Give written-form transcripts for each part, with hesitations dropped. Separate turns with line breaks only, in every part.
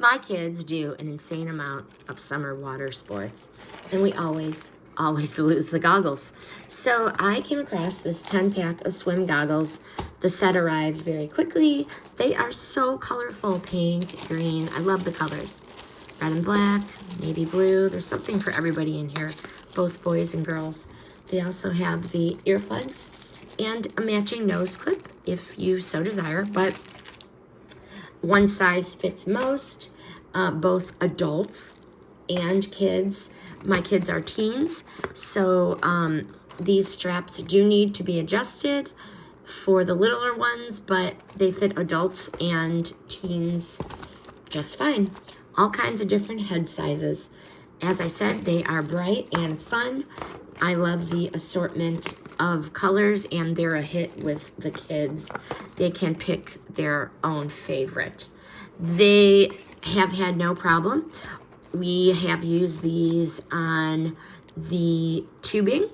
my kids do an insane amount of summer water sports, and we always lose the goggles. So I came across this 10-pack of swim goggles. The set arrived very quickly. They are so colorful, pink, green. I love the colors. Red and black, navy blue. There's something for everybody in here, both boys and girls. They also have the earplugs and a matching nose clip if you so desire, but one size fits most, both adults and kids. My kids are teens, so these straps do need to be adjusted for the littler ones, but they fit adults and teens just fine. All kinds of different head sizes. As I said, they are bright and fun. I love the assortment of colors, and they're a hit with the kids. They can pick their own favorite. They have had no problem. We have used these on the tubing,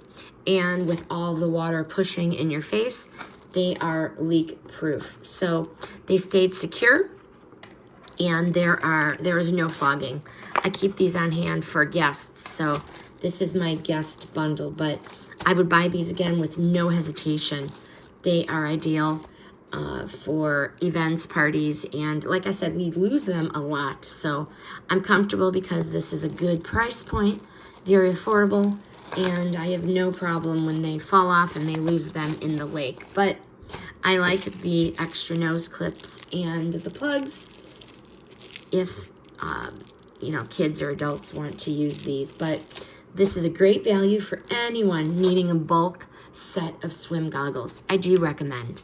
and with all the water pushing in your face, they are leak proof. So they stayed secure, and there is no fogging. I keep these on hand for guests, so this is my guest bundle, but I would buy these again with no hesitation. They are ideal for events, parties, and like I said, we lose them a lot, so I'm comfortable because this is a good price point, very affordable, and I have no problem when they fall off and they lose them in the lake. But I like the extra nose clips and the plugs if kids or adults want to use these. But this is a great value for anyone needing a bulk set of swim goggles. I do recommend.